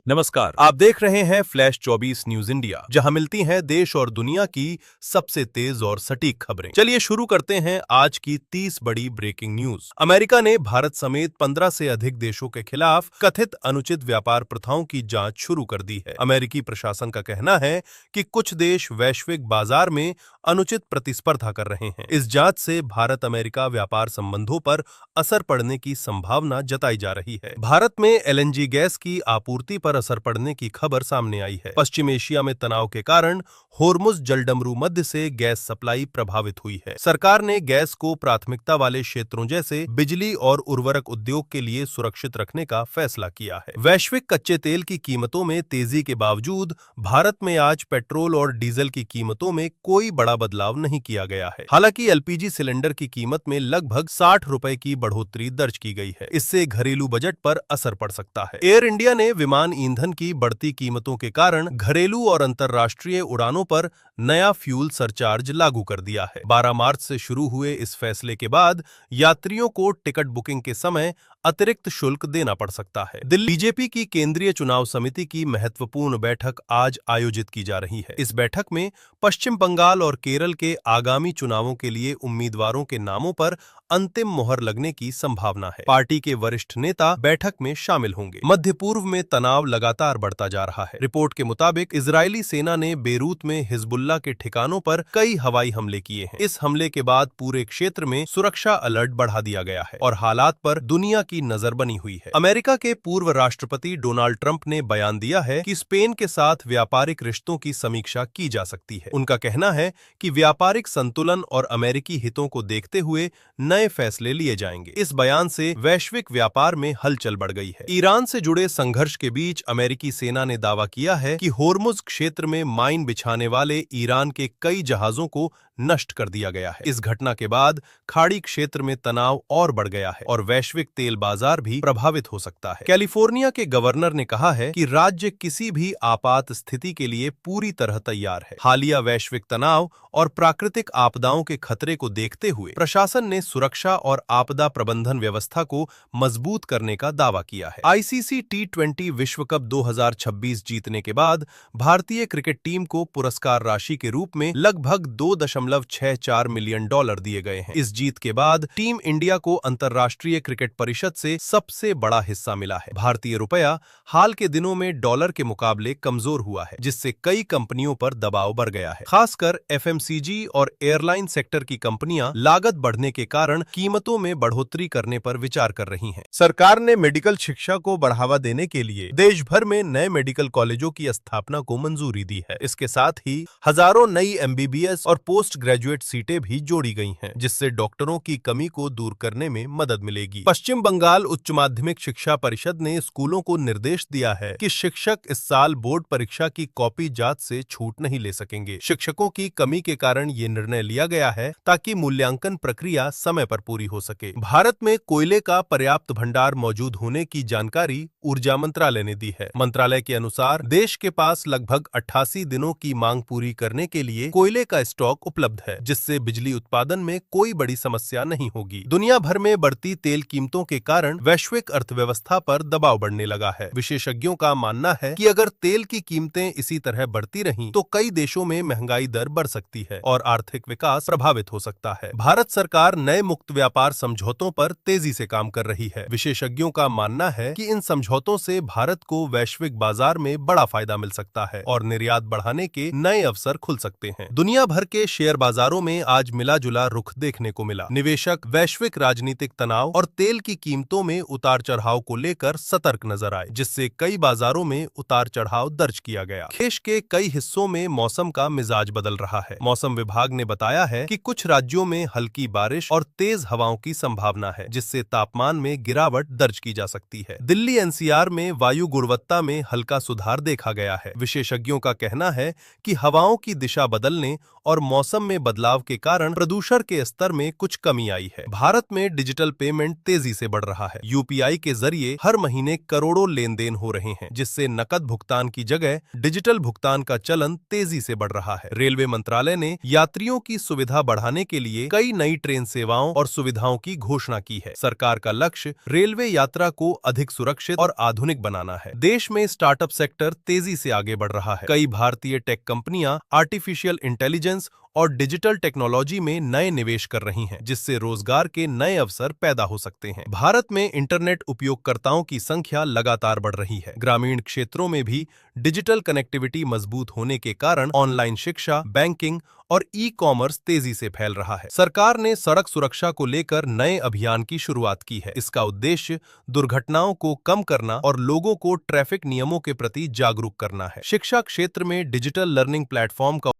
नमस्कार, आप देख रहे हैं फ्लैश 24 न्यूज इंडिया, जहां मिलती हैं देश और दुनिया की सबसे तेज और सटीक खबरें। चलिए शुरू करते हैं आज की 30 बड़ी ब्रेकिंग न्यूज। अमेरिका ने भारत समेत 15 से अधिक देशों के खिलाफ कथित अनुचित व्यापार प्रथाओं की जांच शुरू कर दी है। अमेरिकी प्रशासन का कहना है कि कुछ देश वैश्विक बाजार में अनुचित प्रतिस्पर्धा कर रहे हैं। इस जांच से भारत अमेरिका व्यापार संबंधों पर असर पड़ने की संभावना जताई जा रही है। भारत में एलएनजी गैस की आपूर्ति पर असर पड़ने की खबर सामने आई है। पश्चिम एशिया में तनाव के कारण होर्मुज जलडमरू मध्य से गैस सप्लाई प्रभावित हुई है। सरकार ने गैस को प्राथमिकता वाले क्षेत्रों जैसे बिजली और उर्वरक उद्योग के लिए सुरक्षित रखने का फैसला किया है। वैश्विक कच्चे तेल की कीमतों में तेजी के बावजूद भारत में आज पेट्रोल और डीजल की कीमतों में कोई बड़ा बदलाव नहीं किया गया है। हालांकि एलपीजी सिलेंडर की कीमत में लगभग 60 रुपए की बढ़ोतरी दर्ज की गई है। इससे घरेलू बजट पर असर पड़ सकता है। एयर इंडिया ने विमान ईंधन की बढ़ती कीमतों के कारण घरेलू और अंतर्राष्ट्रीय उड़ानों पर नया फ्यूल सरचार्ज लागू कर दिया है। 12 मार्च से शुरू हुए इस फैसले के बाद यात्रियों को टिकट बुकिंग के समय अतिरिक्त शुल्क देना पड़ सकता है। दिल्ली बीजेपी की केंद्रीय चुनाव समिति की महत्वपूर्ण बैठक आज आयोजित की जा रही है। इस बैठक में पश्चिम बंगाल और केरल के आगामी चुनावों के लिए उम्मीदवारों के नामों पर अंतिम मोहर लगने की संभावना है। पार्टी के वरिष्ठ नेता बैठक में शामिल होंगे। मध्य पूर्व में तनाव लगातार बढ़ता जा रहा है। रिपोर्ट के मुताबिक इजरायली सेना ने बेरूत में हिजबुल्लाह के ठिकानों पर कई हवाई हमले किए हैं। इस हमले के बाद पूरे क्षेत्र में सुरक्षा अलर्ट बढ़ा दिया गया है और हालात पर दुनिया की नजर बनी हुई है। अमेरिका के पूर्व राष्ट्रपति डोनाल्ड ट्रंप ने बयान दिया है कि स्पेन के साथ व्यापारिक रिश्तों की समीक्षा की जा सकती है। उनका कहना है कि व्यापारिक संतुलन और अमेरिकी हितों को देखते हुए नए फैसले लिए जाएंगे। इस बयान से वैश्विक व्यापार में हलचल बढ़ गई है। ईरान से जुड़े संघर्ष के बीच अमेरिकी सेना ने दावा किया है कि होर्मुज क्षेत्र में माइन बिछाने वाले ईरान के कई जहाजों को नष्ट कर दिया गया है। इस घटना के बाद खाड़ी क्षेत्र में तनाव और बढ़ गया है और वैश्विक तेल बाजार भी प्रभावित हो सकता है। कैलिफोर्निया के गवर्नर ने कहा है कि राज्य किसी भी आपात स्थिति के लिए पूरी तरह तैयार है। हालिया वैश्विक तनाव और प्राकृतिक आपदाओं के खतरे को देखते हुए प्रशासन ने सुरक्षा और आपदा प्रबंधन व्यवस्था को मजबूत करने का दावा किया है। आईसीसी T20 विश्व कप 2026 जीतने के बाद भारतीय क्रिकेट टीम को पुरस्कार राशि के रूप में लगभग $2.64 मिलियन दिए गए हैं। इस जीत के बाद टीम इंडिया को अंतर्राष्ट्रीय क्रिकेट परिषद से सबसे बड़ा हिस्सा मिला है। भारतीय रुपया हाल के दिनों में डॉलर के मुकाबले कमजोर हुआ है, जिससे कई कंपनियों पर दबाव बढ़ गया है। खासकर एफएमसीजी और एयरलाइन सेक्टर की कंपनियां लागत बढ़ने के कारण कीमतों में बढ़ोतरी करने पर विचार कर रही हैं। सरकार ने मेडिकल शिक्षा को बढ़ावा देने के लिए देश भर में नए मेडिकल कॉलेजों की स्थापना को मंजूरी दी है। इसके साथ ही हजारों नई एमबीबीएस और पोस्ट ग्रेजुएट सीटें भी जोड़ी गई हैं, जिससे डॉक्टरों की कमी को दूर करने में मदद मिलेगी। पश्चिम बंगाल उच्च माध्यमिक शिक्षा परिषद ने स्कूलों को निर्देश दिया है कि शिक्षक इस साल बोर्ड परीक्षा की कॉपी जांच से छूट नहीं ले सकेंगे। शिक्षकों की कमी के कारण ये निर्णय लिया गया है ताकि मूल्यांकन प्रक्रिया समय पर पूरी हो सके। भारत में कोयले का पर्याप्त भंडार मौजूद होने की जानकारी ऊर्जा मंत्रालय ने दी है। मंत्रालय के अनुसार देश के पास लगभग 88 दिनों की मांग पूरी करने के लिए कोयले का स्टॉक उपलब्ध है, जिससे बिजली उत्पादन में कोई बड़ी समस्या नहीं होगी। दुनिया भर में बढ़ती तेल कीमतों के कारण वैश्विक अर्थव्यवस्था पर दबाव बढ़ने लगा है। विशेषज्ञों का मानना है कि अगर तेल की कीमतें इसी तरह बढ़ती रहीं, तो कई देशों में महंगाई दर बढ़ सकती है और आर्थिक विकास प्रभावित हो सकता है। भारत सरकार नए मुक्त व्यापार समझौतों पर तेजी से काम कर रही है। विशेषज्ञों का मानना है कि इन समझौतों से भारत को वैश्विक बाजार में बड़ा फायदा मिल सकता है और निर्यात बढ़ाने के नए अवसर खुल सकते हैं। दुनिया भर के शेयर बाजारों में आज मिला जुला रुख देखने को मिला। निवेशक वैश्विक राजनीतिक तनाव और तेल की कीमतों में उतार चढ़ाव को लेकर सतर्क नजर आए, जिससे कई बाजारों में उतार चढ़ाव दर्ज किया गया। देश के कई हिस्सों में मौसम का मिजाज बदल रहा है। मौसम विभाग ने बताया है कि कुछ राज्यों में हल्की बारिश और तेज हवाओं की संभावना है, जिससे तापमान में गिरावट दर्ज की जा सकती है। दिल्ली एनसीआर में वायु गुणवत्ता में हल्का सुधार देखा गया है। विशेषज्ञों का कहना है कि हवाओं की दिशा बदलने और मौसम में बदलाव के कारण प्रदूषण के स्तर में कुछ कमी आई है। भारत में डिजिटल पेमेंट तेजी से बढ़ रहा है। यूपीआई के जरिए हर महीने करोड़ों लेन देन हो रहे हैं, जिससे नकद भुगतान की जगह डिजिटल भुगतान का चलन तेजी से बढ़ रहा है। रेलवे मंत्रालय ने यात्रियों की सुविधा बढ़ाने के लिए कई नई ट्रेन सेवाओं और सुविधाओं की घोषणा की है। सरकार का लक्ष्य रेलवे यात्रा को अधिक सुरक्षित और आधुनिक बनाना है। देश में स्टार्टअप सेक्टर तेजी से आगे बढ़ रहा है। कई भारतीय टेक कंपनियां आर्टिफिशियल इंटेलिजेंस और डिजिटल टेक्नोलॉजी में नए निवेश कर रही हैं, जिससे रोजगार के नए अवसर पैदा हो सकते हैं। भारत में इंटरनेट उपयोगकर्ताओं की संख्या लगातार बढ़ रही है। ग्रामीण क्षेत्रों में भी डिजिटल कनेक्टिविटी मजबूत होने के कारण ऑनलाइन शिक्षा, बैंकिंग और ई-कॉमर्स तेजी से फैल रहा है। सरकार ने सड़क सुरक्षा को लेकर नए अभियान की शुरुआत की है। इसका उद्देश्य दुर्घटनाओं को कम करना और लोगों को ट्रैफिक नियमों के प्रति जागरूक करना है। शिक्षा क्षेत्र में डिजिटल लर्निंग प्लेटफॉर्म का